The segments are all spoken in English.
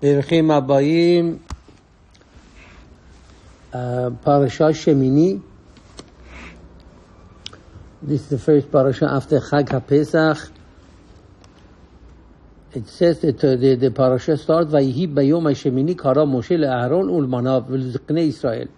ברוכים הבאים, פרשת שמיני. This is the first parasha after Chag HaPesach. It says that the parasha starts, ויהי ביום השמיני קרא משה לאהרון ולבניו ולזקני ישראל.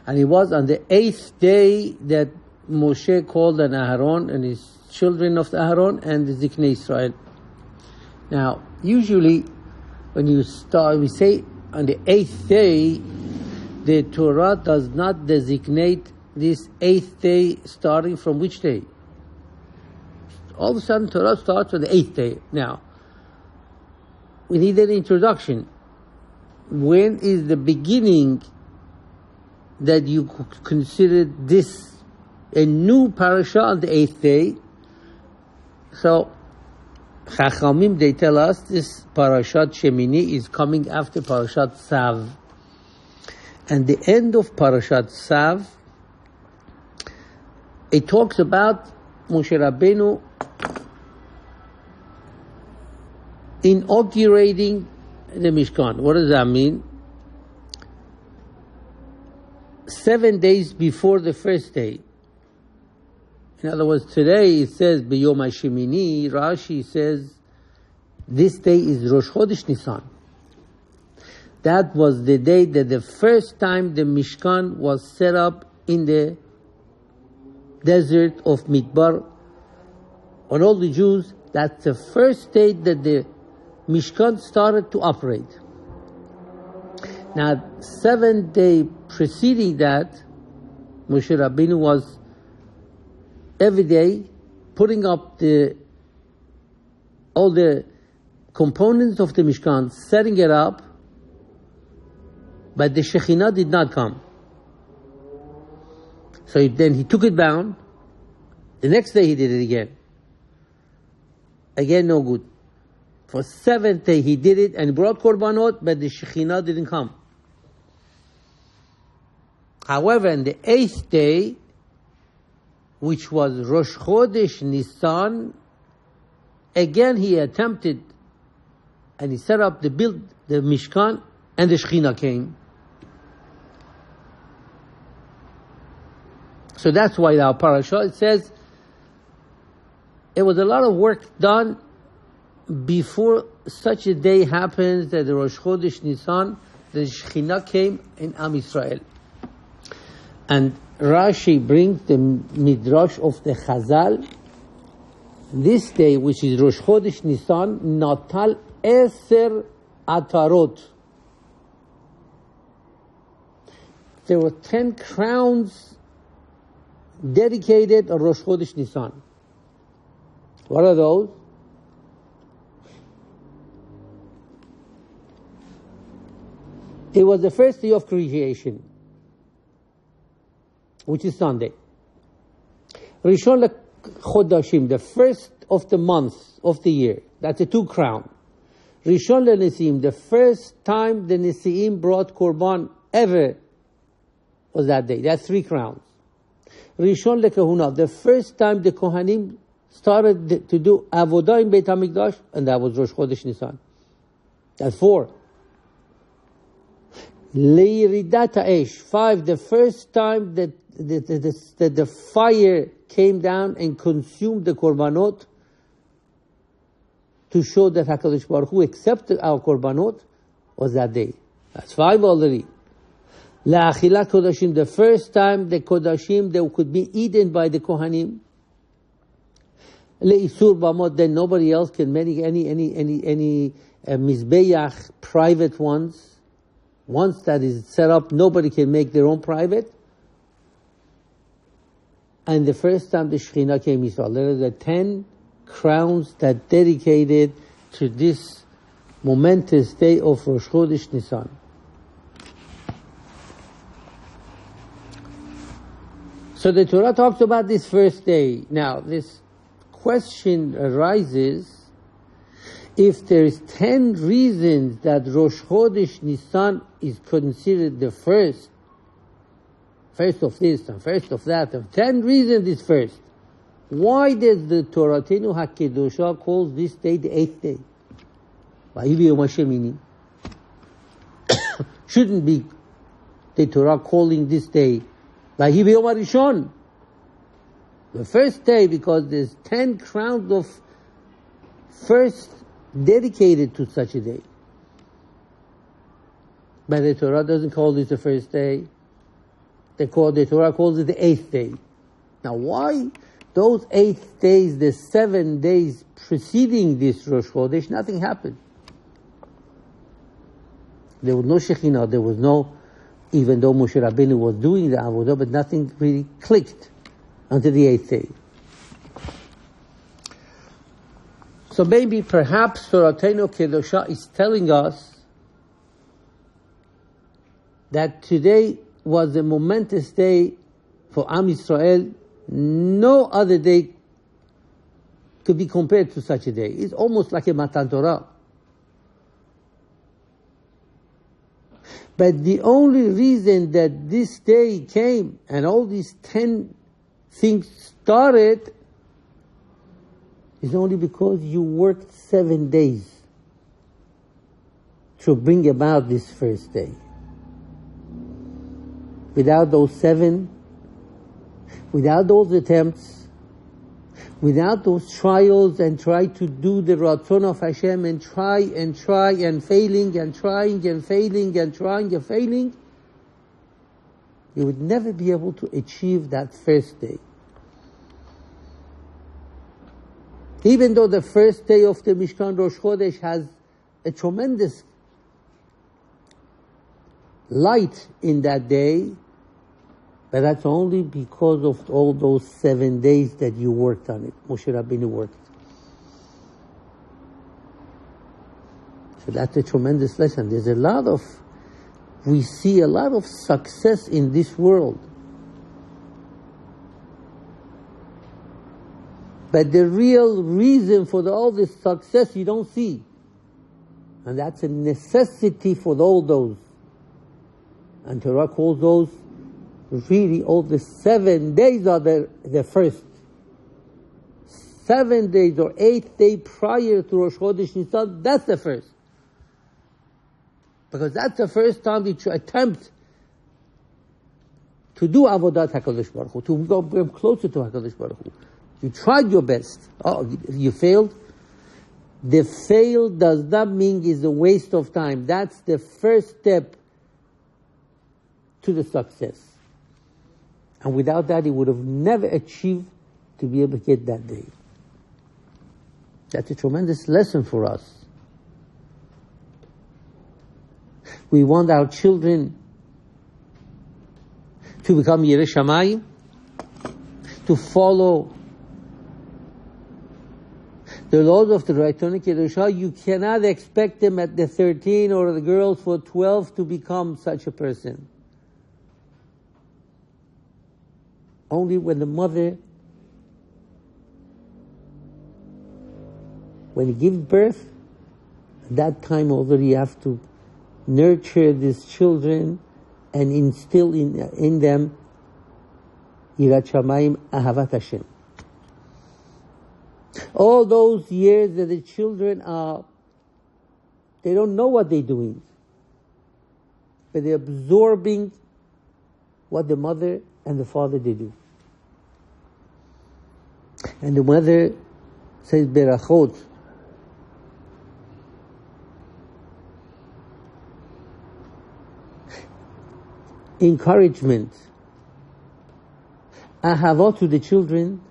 And it was on the 8th day that Moshe called on Aaron and his children of Aaron and the Ziknei Israel. Now, usually when you start, we say on the 8th day, the Torah does not designate this 8th day starting from which day. All of a sudden, Torah starts on the 8th day. Now, we need an introduction. When is the beginning that you consider this a new parasha on the 8th day? So, Chachamim, they tell us this parashat Shemini is coming after parashat Tzav. And the end of parashat Tzav, it talks about Moshe Rabbeinu inaugurating the Mishkan. What does that mean? 7 days before the first day. In other words, today it says B'yom HaShemini. Rashi says this day is Rosh Chodesh Nisan. That was the day that the first time the Mishkan was set up in the desert of Midbar. On all the Jews, that's the first day that the Mishkan started to operate. Now, 7 days preceding that, Moshe Rabbeinu was every day putting up all the components of the Mishkan, setting it up, but the Shekhinah did not come. So then he took it down. The next day he did it again. Again, no good. For 7th day he did it and brought korbanot, but the Shekhinah didn't come. However, on the 8th day, which was Rosh Chodesh Nisan, again he attempted and he set up the Mishkan, and the Shekhinah came. So that's why our parasha, it says, it was a lot of work done before such a day happens that the Rosh Chodesh Nisan, the Shekhinah came in Am Yisrael. And Rashi brings the Midrash of the Chazal. This day, which is Rosh Chodesh Nisan, Natal Eser Atarot. There were 10 crowns dedicated on Rosh Chodesh Nisan. What are those? It was the first day of creation, which is Sunday. Rishon LeChodashim, the first of the months of the year. That's a 2 crown. Rishon LeNesiim, the first time the Nesiim brought Korban ever was that day. That's 3 crowns. Rishon LeKehuna, the first time the Kohanim started to do Avodah in Beit HaMikdash, and that was Rosh Chodesh Nisan. That's 4. Leiridat HaEsh, 5, the first time that the fire came down and consumed the Korbanot to show that HaKadosh Baruch Hu accepted our Korbanot was that day. That's 5 already. La'achilat Kodashim, the first time the Kodashim that could be eaten by the Kohanim. Le'isur Bamot, then nobody else can make any Mizbeach, private ones. Once that is set up, nobody can make their own private. And the first time the Shekhinah came to Israel, there are the 10 crowns that dedicated to this momentous day of Rosh Chodesh Nisan. So the Torah talks about this first day. Now, this question arises, if there is 10 reasons that Rosh Chodesh Nisan is considered the first of this and first of that, and 10 reasons is first, why does the Toratenu HaKedosha calls this day the 8th day? ויהי ביום השמיני. Shouldn't be the Torah calling this day Vahi B'yom HaRishon, the first day, because there's 10 crowns of first dedicated to such a day. But the Torah doesn't call this the first day. The Torah calls it the 8th day. Now why those 8 days, the 7 days preceding this Rosh Chodesh, nothing happened? There was no Shekhinah, there was no, even though Moshe Rabbeinu was doing the Avodah, but nothing really clicked until the 8th day. So maybe, perhaps, Toratenu Kedosha is telling us that today was a momentous day for Am Yisrael. No other day could be compared to such a day. It's almost like a Matan Torah. But the only reason that this day came and all these 10 things started is only because you worked 7 days to bring about this first day. Without those 7, without those attempts, without those trials and try to do the Ratzon of Hashem and try and failing and trying and failing and trying and failing, you would never be able to achieve that first day. Even though the first day of the Mishkan Rosh Chodesh has a tremendous light in that day, but that's only because of all those 7 days that you worked on it. Moshe Rabbeinu worked. So that's a tremendous lesson. We see a lot of success in this world. But the real reason for all this success you don't see. And that's a necessity for all those. And Torah calls those really all the 7 days are the first. 7 days or 8th day prior to Rosh Chodesh Nisan, that's the first. Because that's the first time that you attempt to do Avodat HaKadosh Baruch Hu, to go closer to HaKadosh Baruch Hu. You tried your best. Oh, you failed? The fail does not mean it's a waste of time. That's the first step to the success. And without that, he would have never achieved to be able to get that day. That's a tremendous lesson for us. We want our children to become Yirei Shamayim, to follow the laws of the Raitonic Kedusha. You cannot expect them at the 13 or the girls for 12 to become such a person. Only when the mother, when he gives birth, at that time already you have to nurture these children and instill in them Yirat Shamayim, Ahavat Hashem. All those years that the children they don't know what they're doing, but they're absorbing what the mother and the father they do. And the mother says berachot. Encouragement. Ahava to the children.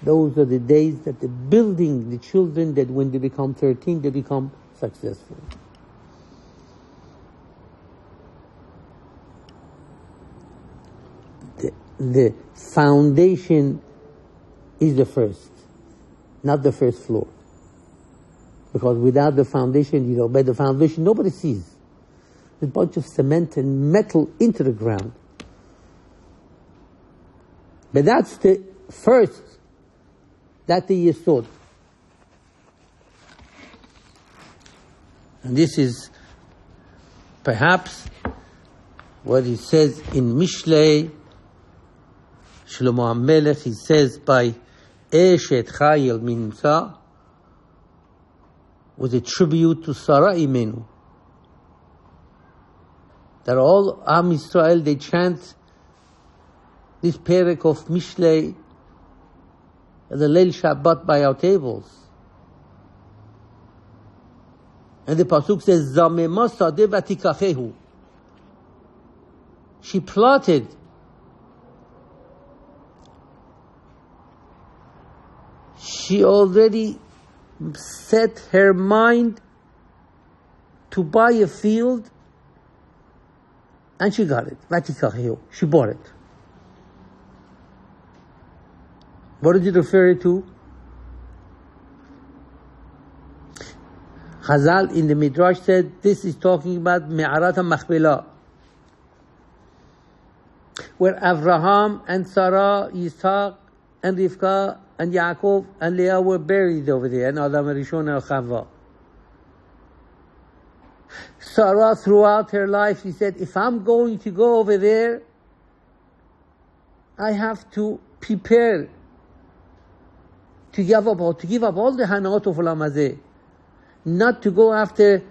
Those are the days that they're building the children, that when they become 13, they become successful. The foundation is the first, not the first floor. Because without the foundation, by the foundation, nobody sees. There's a bunch of cement and metal into the ground. But that's the first, that's the yesod. And this is perhaps what he says in Mishlei, Shlomo HaMelech, he says by Eshet Chayil Minsa was a tribute to Sarah Imenu. that all Am Yisrael, they chant this perek of Mishlei, the Leil Shabbat by our tables. And the pasuk says, Zamema sadeh vatikachehu. She plotted. She already set her mind to buy a field, and she got it. Vatikachehu. She bought it. What did it refer to? Chazal in the Midrash said this is talking about Me'arat HaMachpelah, where Avraham and Sarah, Yitzhak and Rivka and Yaakov and Leah were buried over there, and Adam Rishon and Chava. Sarah, throughout her life, she said, if I'm going to go over there, I have to prepare to give up all the hanaot of Olam Hazeh, not to go after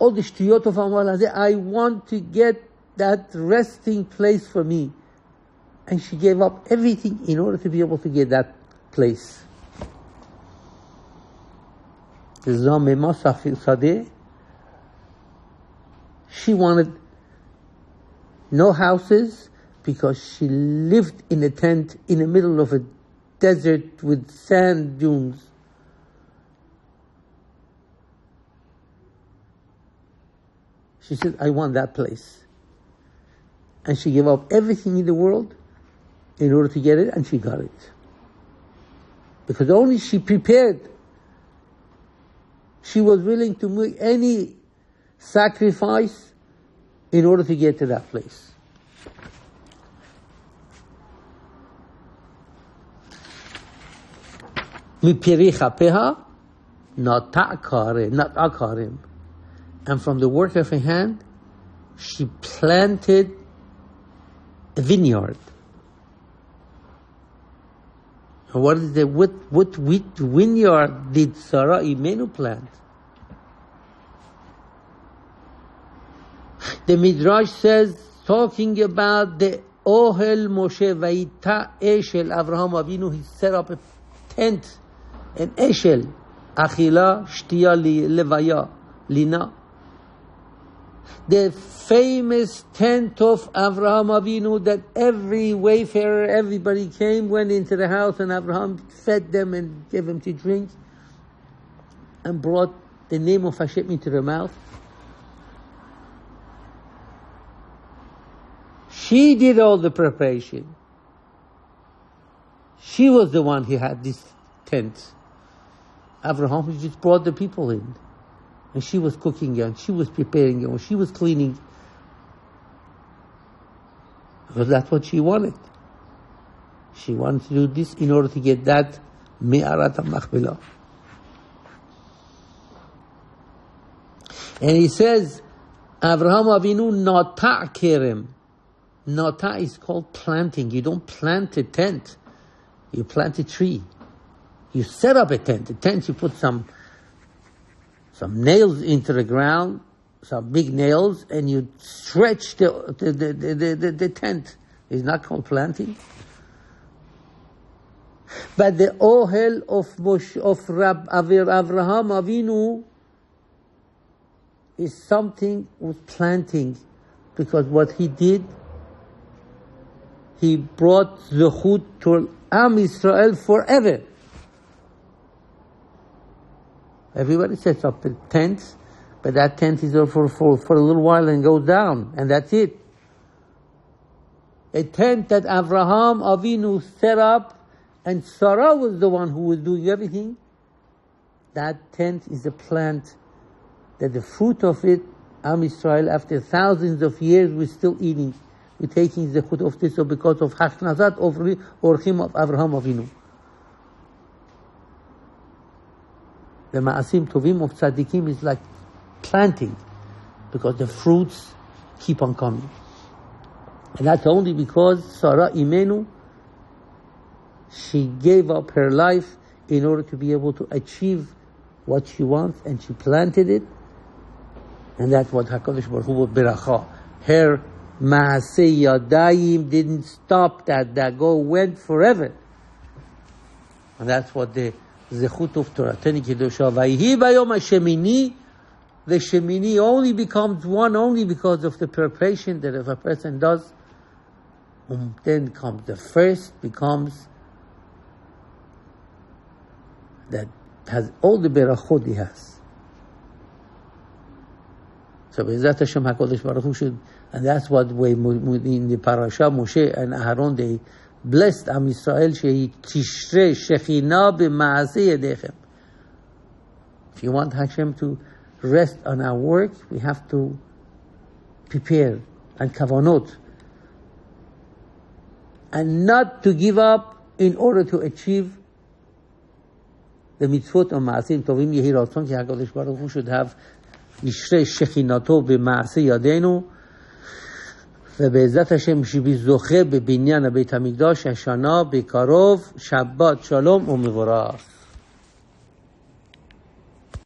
all the shtiyot of Olam Hazeh. I want to get that resting place for me. And she gave up everything in order to be able to get that place. She wanted no houses because she lived in a tent in the middle of a desert with sand dunes. She said, I want that place. And she gave up everything in the world in order to get it, and she got it. Because only she prepared. She was willing to make any sacrifice in order to get to that place. Mipiri chapeha, not akarim. And from the work of her hand, she planted a vineyard. And what vineyard did Sarah Imenu plant? The Midrash says, talking about the Ohel Moshe Vayita Eshel Avraham Avinu, he set up a tent, an Eshel, Achila, Shtia, Levaya, Lina. The famous tent of Avraham Avinu that every wayfarer, everybody went into the house, and Avraham fed them and gave them to drink and brought the name of Hashem into their mouth. She did all the preparation. She was the one who had this tent. Avraham just brought the people in. And she was cooking and she was preparing and she was cleaning. Because that's what she wanted. She wanted to do this in order to get that Me'arat HaMachpelah. And he says, Avraham Avinu nata kerem. Nata is called planting. You don't plant a tent. You plant a tree. You set up a tent. A tent, you put some nails into the ground, some big nails, and you stretch the tent. It's not called planting. But the ohel of Avraham Avinu is something with planting, because what he did, he brought zechut to Am Yisrael forever. Everybody sets up a tent, but that tent is for a little while and goes down, and that's it. A tent that Avraham Avinu set up, and Sarah was the one who was doing everything. That tent is a plant that the fruit of it, Am Yisrael, after thousands of years, we're still eating. We're taking the fruit of this because of Hashnazat of Orchim of Avraham Avinu. The Ma'asim Tovim of Tzadikim is like planting, because the fruits keep on coming. And that's only because Sarah Imenu, she gave up her life in order to be able to achieve what she wants, and she planted it. And that's what HaKadosh Baruch Hu beracha. her מעשה ידיים didn't stop that went forever. And that's what the זכות ופטורתני קדושה. ויהי ביום השמיני, the Shemini only becomes one only because of the preparation that if a person does, then comes the first becomes that has all the berachot he has. So Be'ezrat Hashem HaKadosh Baruch Hu should, and that's what we in the parasha Moshe and Aharon they blessed Am Yisrael shehi tishre shechina b'maaseh yedechem. If you want Hashem to rest on our work, we have to prepare and kavanot, and not to give up in order to achieve the mitzvot on maasim tovim. Yehi ratzon ki HaKadosh Baruch Hu should have ישרה שכינתו במעשה ידינו, ובעזרת השם שזוכה בבניין בית המקדש השנה בקרוב. שבת שלום ומבורך.